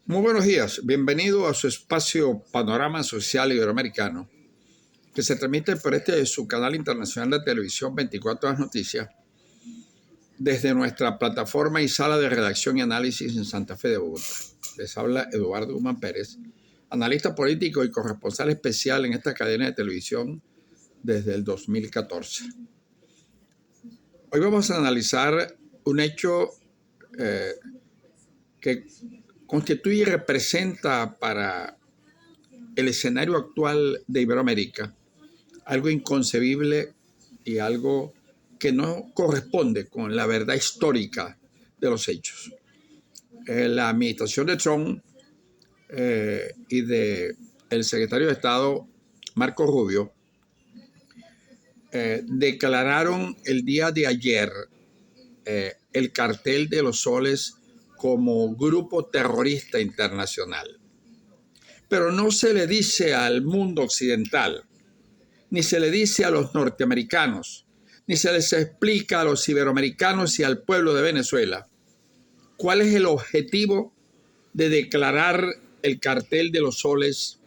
Muy buenos días, bienvenido a su espacio Panorama Social Iberoamericano, que se transmite por su canal internacional de televisión 24 Horas Noticias, desde nuestra plataforma y sala de redacción y análisis en Santa Fe de Bogotá. Les habla Eduardo Guzmán Pérez, analista político y corresponsal especial en esta cadena de televisión desde el 2014. Hoy vamos a analizar un hecho que constituye y representa para el escenario actual de Iberoamérica algo inconcebible y algo que no corresponde con la verdad histórica de los hechos. La administración de Trump y del secretario de Estado Marco Rubio declararon el día de ayer el Cartel de los Soles como grupo terrorista internacional. Pero no se le dice al mundo occidental, ni se le dice a los norteamericanos, ni se les explica a los iberoamericanos y al pueblo de Venezuela cuál es el objetivo de declarar el Cartel de los Soles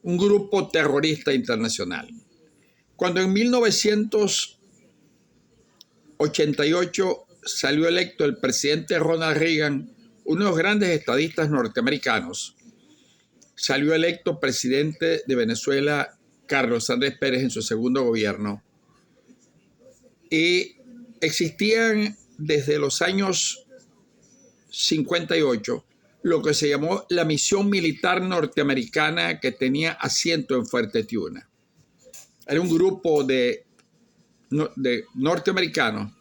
un grupo terrorista internacional. Cuando en 1988 salió electo el presidente Ronald Reagan, uno de los grandes estadistas norteamericanos, salió electo presidente de Venezuela Carlos Andrés Pérez en su segundo gobierno, y existían desde los años 58 lo que se llamó la misión militar norteamericana, que tenía asiento en Fuerte Tiuna. Era un grupo de norteamericanos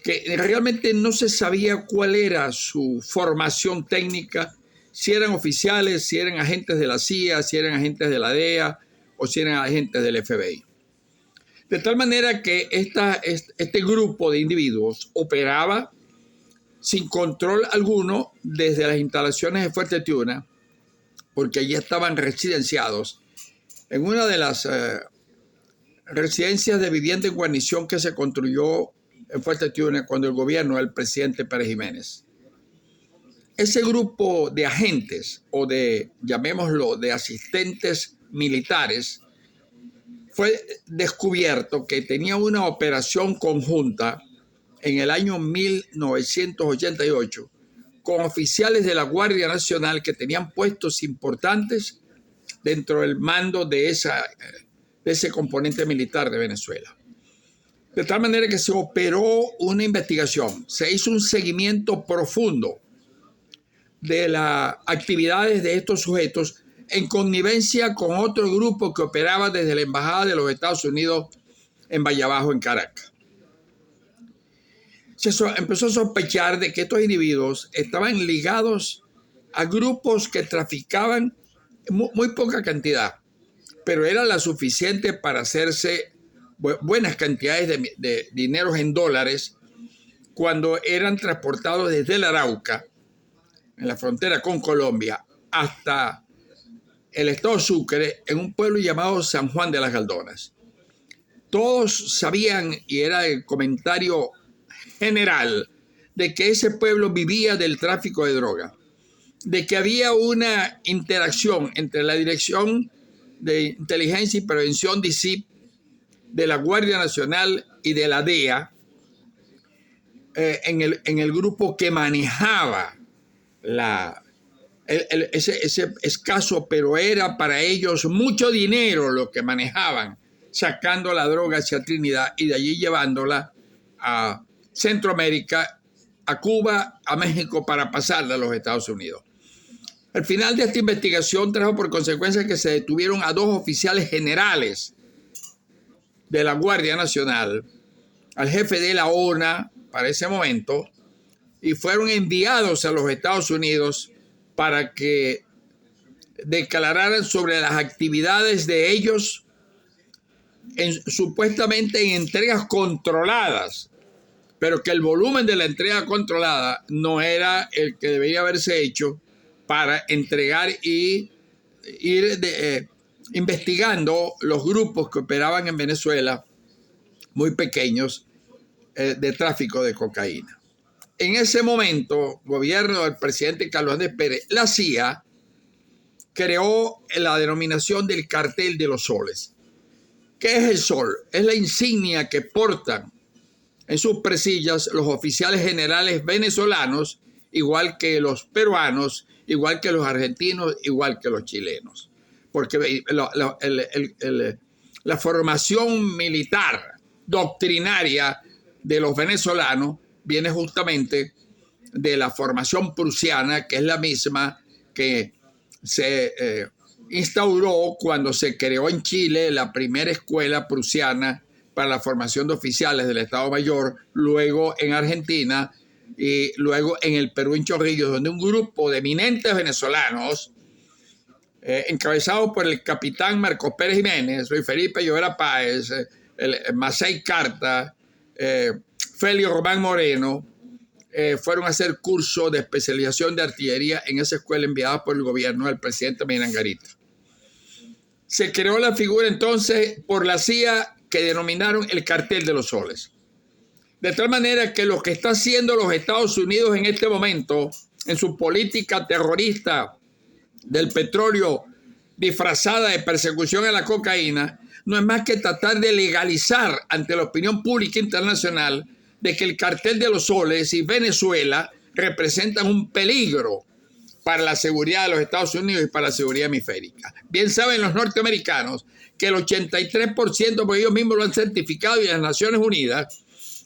que realmente no se sabía cuál era su formación técnica, si eran oficiales, si eran agentes de la CIA, si eran agentes de la DEA o si eran agentes del FBI. De tal manera que este grupo de individuos operaba sin control alguno desde las instalaciones de Fuerte Tiuna, porque allí estaban residenciados en una de las residencias de vivienda en guarnición que se construyó en Fuerte Tiuna cuando el gobierno del presidente Pérez Jiménez. Ese grupo de agentes, o llamémoslo, de asistentes militares, fue descubierto que tenía una operación conjunta en el año 1988 con oficiales de la Guardia Nacional que tenían puestos importantes dentro del mando de ese componente militar de Venezuela. De tal manera que se operó una investigación, se hizo un seguimiento profundo de las actividades de estos sujetos en connivencia con otro grupo que operaba desde la Embajada de los Estados Unidos en Vallabajo, en Caracas. Se empezó a sospechar de que estos individuos estaban ligados a grupos que traficaban muy poca cantidad, pero era la suficiente para hacerse buenas cantidades de dineros en dólares cuando eran transportados desde el Arauca, en la frontera con Colombia, hasta el estado Sucre, en un pueblo llamado San Juan de las Galdonas. Todos sabían, y era el comentario general, de que ese pueblo vivía del tráfico de droga, de que había una interacción entre la Dirección de Inteligencia y Prevención DICIP, de la Guardia Nacional y de la DEA en el grupo que manejaba ese escaso, pero era para ellos mucho dinero lo que manejaban, sacando la droga hacia Trinidad y de allí llevándola a Centroamérica, a Cuba, a México, para pasarla a los Estados Unidos. El final de esta investigación trajo por consecuencia que se detuvieron a 2 oficiales generales de la Guardia Nacional, al jefe de la ONA para ese momento, y fueron enviados a los Estados Unidos para que declararan sobre las actividades de ellos supuestamente en entregas controladas, pero que el volumen de la entrega controlada no era el que debería haberse hecho para entregar y ir investigando los grupos que operaban en Venezuela, muy pequeños, de tráfico de cocaína. en ese momento, gobierno del presidente Carlos Andrés Pérez, la CIA creó la denominación del cartel de los soles. ¿Qué es el sol? Es la insignia que portan en sus presillas los oficiales generales venezolanos, igual que los peruanos, igual que los argentinos, igual que los chilenos. Porque la formación militar doctrinaria de los venezolanos viene justamente de la formación prusiana, que es la misma que se instauró cuando se creó en Chile la primera escuela prusiana para la formación de oficiales del Estado Mayor, luego en Argentina y luego en el Perú, en Chorrillos, donde un grupo de eminentes venezolanos, encabezado por el capitán Marcos Pérez Jiménez, Luis Felipe Llovera Páez, Macei Carta, Félix Román Moreno, fueron a hacer curso de especialización de artillería en esa escuela enviada por el gobierno del presidente Miguel Angarita. Se creó la figura entonces por la CIA que denominaron el cartel de los soles. De tal manera que lo que está haciendo los Estados Unidos en este momento en su política terrorista del petróleo disfrazada de persecución a la cocaína no es más que tratar de legalizar ante la opinión pública internacional de que el cartel de los soles y Venezuela representan un peligro para la seguridad de los Estados Unidos y para la seguridad hemisférica. Bien saben los norteamericanos que el 83%, porque ellos mismos lo han certificado y las Naciones Unidas,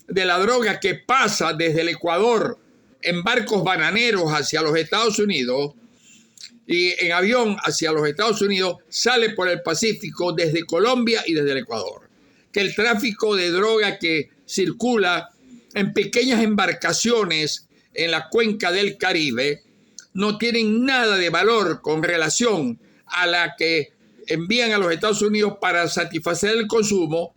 de la droga que pasa desde el Ecuador en barcos bananeros hacia los Estados Unidos y en avión hacia los Estados Unidos sale por el Pacífico desde Colombia y desde el Ecuador. Que el tráfico de droga que circula en pequeñas embarcaciones en la cuenca del Caribe no tienen nada de valor con relación a la que envían a los Estados Unidos para satisfacer el consumo,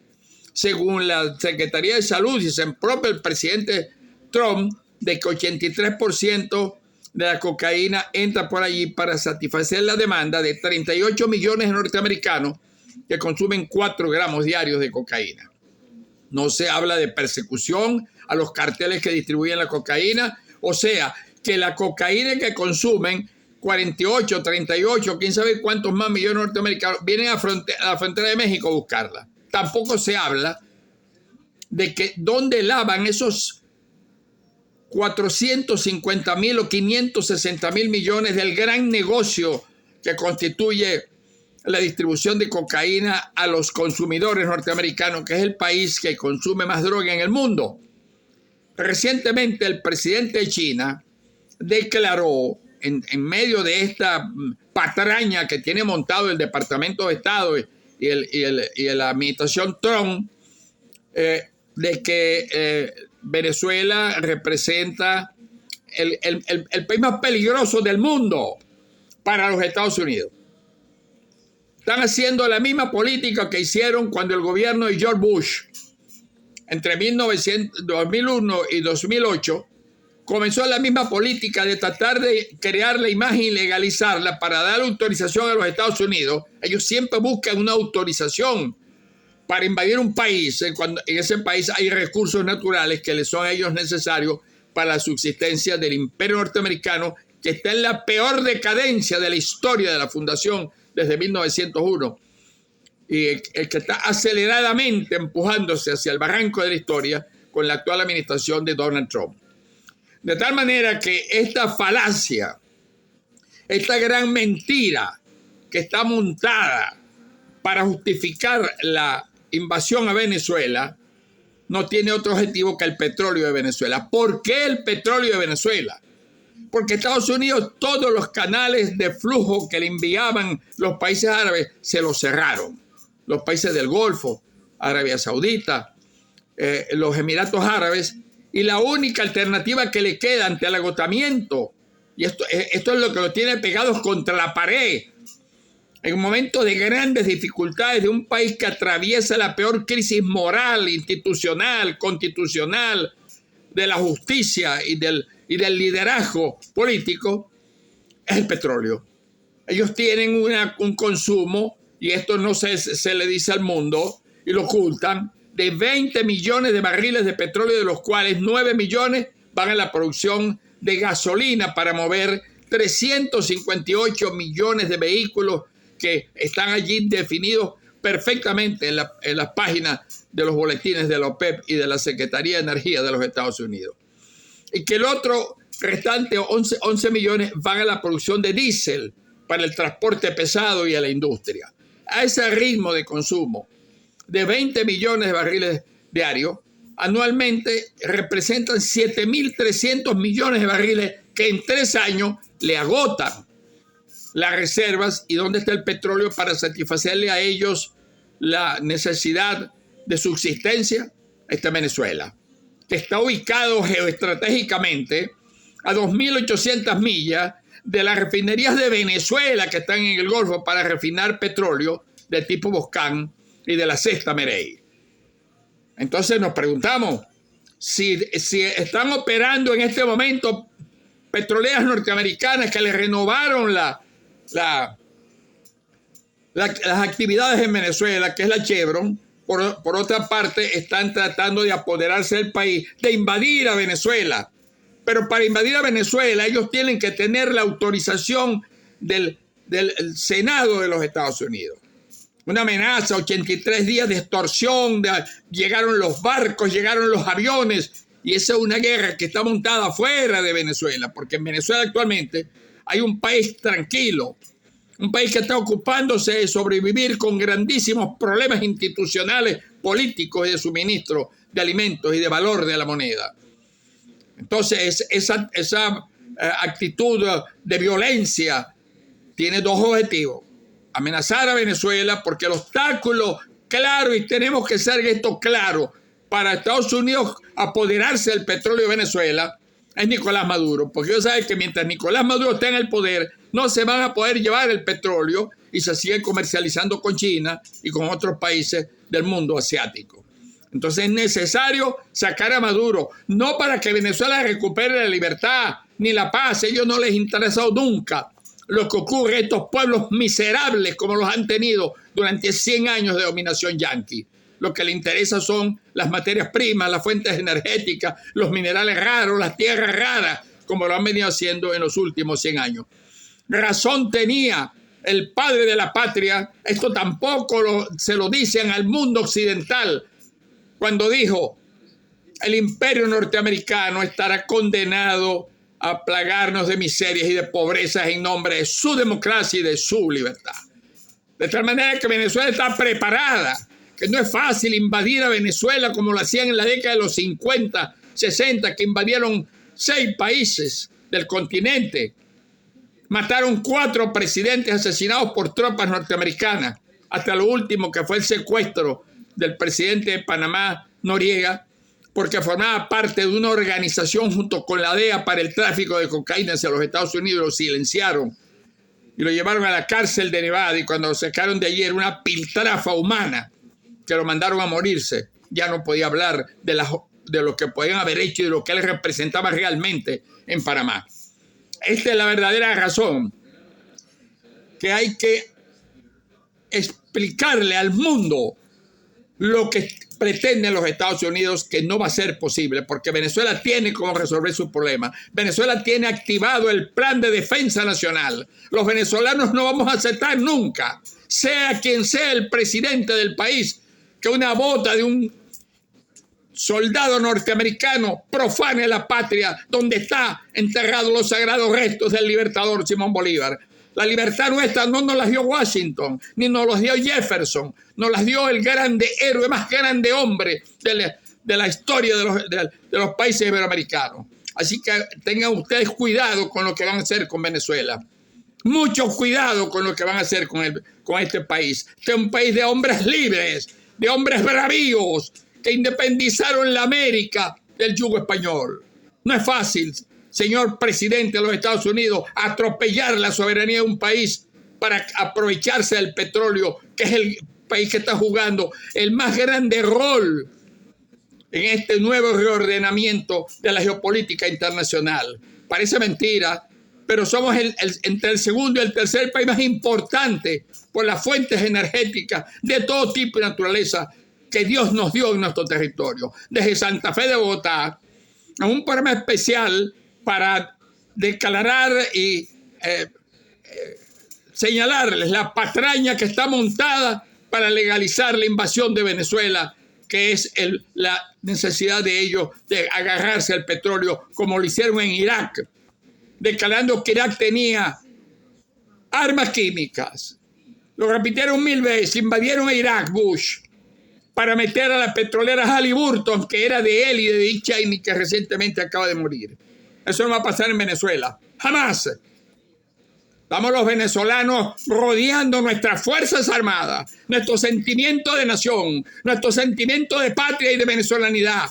según la Secretaría de Salud y el propio el presidente Trump, de que 83% de la cocaína entra por allí para satisfacer la demanda de 38 millones de norteamericanos que consumen 4 gramos diarios de cocaína. No se habla de persecución a los carteles que distribuyen la cocaína, o sea, que la cocaína que consumen 48, 38, quién sabe cuántos más millones de norteamericanos vienen a la frontera de México a buscarla. Tampoco se habla de que dónde lavan esos 450.000 o 560.000 millones del gran negocio que constituye la distribución de cocaína a los consumidores norteamericanos, que es el país que consume más droga en el mundo. Recientemente el presidente de China declaró, en medio de esta patraña que tiene montado el Departamento de Estado y la administración Trump, de que Venezuela representa el país más peligroso del mundo para los Estados Unidos. Están haciendo la misma política que hicieron cuando el gobierno de George Bush, entre 2001 y 2008, comenzó la misma política de tratar de crear la imagen y legalizarla para dar autorización a los Estados Unidos. Ellos siempre buscan una autorización para invadir un país cuando en ese país hay recursos naturales que les son a ellos necesarios para la subsistencia del imperio norteamericano, que está en la peor decadencia de la historia de la fundación desde 1901 y el que está aceleradamente empujándose hacia el barranco de la historia con la actual administración de Donald Trump. De tal manera que esta falacia, esta gran mentira que está montada para justificar la invasión a Venezuela, no tiene otro objetivo que el petróleo de Venezuela. ¿Por qué el petróleo de Venezuela? Porque Estados Unidos, todos los canales de flujo que le enviaban los países árabes, se los cerraron. Los países del Golfo, Arabia Saudita, los Emiratos Árabes, y la única alternativa que le queda ante el agotamiento, y esto es lo que lo tiene pegados contra la pared, en un momento de grandes dificultades de un país que atraviesa la peor crisis moral, institucional, constitucional, de la justicia y del liderazgo político, es el petróleo. Ellos tienen un consumo, y esto no se le dice al mundo, y lo ocultan, de 20 millones de barriles de petróleo, de los cuales 9 millones van a la producción de gasolina para mover 358 millones de vehículos que están allí definidos perfectamente en las páginas de los boletines de la OPEP y de la Secretaría de Energía de los Estados Unidos. Y que el otro restante, 11 millones, van a la producción de diésel para el transporte pesado y a la industria. A ese ritmo de consumo de 20 millones de barriles diarios, anualmente representan 7.300 millones de barriles que en 3 años le agotan las reservas. ¿Y dónde está el petróleo para satisfacerle a ellos la necesidad de subsistencia? Está en Venezuela, que está ubicado geoestratégicamente a 2.800 millas de las refinerías de Venezuela que están en el Golfo para refinar petróleo de tipo Boscán y de la Sexta Merey. Entonces nos preguntamos si están operando en este momento petroleras norteamericanas que le renovaron las actividades en Venezuela, que es la Chevron. Por otra parte, están tratando de apoderarse del país, de invadir a Venezuela. Pero para invadir a Venezuela, ellos tienen que tener la autorización del Senado de los Estados Unidos. Una amenaza, 83 días de extorsión, llegaron los barcos, llegaron los aviones, y esa es una guerra que está montada fuera de Venezuela, porque en Venezuela actualmente hay un país tranquilo, un país que está ocupándose de sobrevivir con grandísimos problemas institucionales, políticos y de suministro de alimentos y de valor de la moneda. Entonces, esa actitud de violencia tiene dos objetivos: amenazar a Venezuela, porque el obstáculo claro, y tenemos que ser esto claro, para Estados Unidos apoderarse del petróleo de Venezuela es Nicolás Maduro, porque ellos saben que mientras Nicolás Maduro esté en el poder, no se van a poder llevar el petróleo y se sigue comercializando con China y con otros países del mundo asiático. Entonces es necesario sacar a Maduro, no para que Venezuela recupere la libertad ni la paz. A ellos no les ha interesado nunca lo que ocurre a estos pueblos miserables como los han tenido durante 100 años de dominación yanqui. Lo que le interesa son las materias primas, las fuentes energéticas, los minerales raros, las tierras raras, como lo han venido haciendo en los últimos 100 años. Razón tenía el padre de la patria, esto tampoco se lo dicen al mundo occidental, cuando dijo: el imperio norteamericano estará condenado a plagarnos de miserias y de pobrezas en nombre de su democracia y de su libertad. De tal manera que Venezuela está preparada, que no es fácil invadir a Venezuela como lo hacían en la década de los 50, 60, que invadieron 6 países del continente. Mataron 4 presidentes asesinados por tropas norteamericanas, hasta lo último que fue el secuestro del presidente de Panamá, Noriega, porque formaba parte de una organización junto con la DEA para el tráfico de cocaína hacia los Estados Unidos. Lo silenciaron y lo llevaron a la cárcel de Nevada, y cuando lo sacaron de allí era una piltrafa humana que lo mandaron a morirse. Ya no podía hablar de lo que podían haber hecho y de lo que él representaba realmente en Panamá. Esta es la verdadera razón que hay que explicarle al mundo lo que pretenden los Estados Unidos, que no va a ser posible, porque Venezuela tiene cómo resolver su problema. Venezuela tiene activado el plan de defensa nacional. Los venezolanos no vamos a aceptar nunca, sea quien sea el presidente del país, que una bota de un soldado norteamericano profane la patria donde está enterrados los sagrados restos del libertador Simón Bolívar. La libertad nuestra no nos las dio Washington, ni nos las dio Jefferson, nos las dio el grande héroe, más grande hombre de la historia de los países iberoamericanos. Así que tengan ustedes cuidado con lo que van a hacer con Venezuela. Mucho cuidado con lo que van a hacer con este país. Este es un país de hombres libres, de hombres bravíos, que independizaron la América del yugo español. No es fácil, señor presidente de los Estados Unidos, atropellar la soberanía de un país para aprovecharse del petróleo, que es el país que está jugando el más grande rol en este nuevo reordenamiento de la geopolítica internacional. Parece mentira, pero somos entre el segundo y el tercer país más importante por las fuentes energéticas de todo tipo y naturaleza que Dios nos dio en nuestro territorio. Desde Santa Fe de Bogotá a un programa especial para declarar y señalarles la patraña que está montada para legalizar la invasión de Venezuela, que es la necesidad de ellos de agarrarse al petróleo, como lo hicieron en Irak, declarando que Irak tenía armas químicas. Lo repitieron 1000 veces, invadieron a Irak, Bush, para meter a la petrolera Halliburton, que era de él y de Dick Cheney, que recientemente acaba de morir. Eso no va a pasar en Venezuela, jamás. Estamos los venezolanos rodeando nuestras fuerzas armadas, nuestro sentimiento de nación, nuestro sentimiento de patria y de venezolanidad.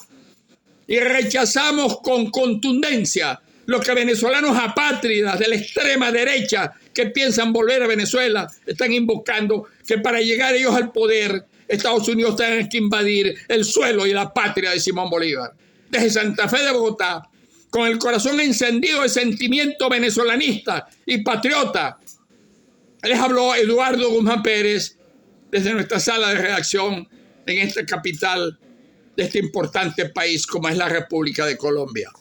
Y rechazamos con contundencia lo que venezolanos apátridas de la extrema derecha que piensan volver a Venezuela están invocando, que para llegar ellos al poder, Estados Unidos tenga que invadir el suelo y la patria de Simón Bolívar. Desde Santa Fe de Bogotá, con el corazón encendido de sentimiento venezolanista y patriota, les habló Eduardo Guzmán Pérez desde nuestra sala de redacción en esta capital de este importante país como es la República de Colombia.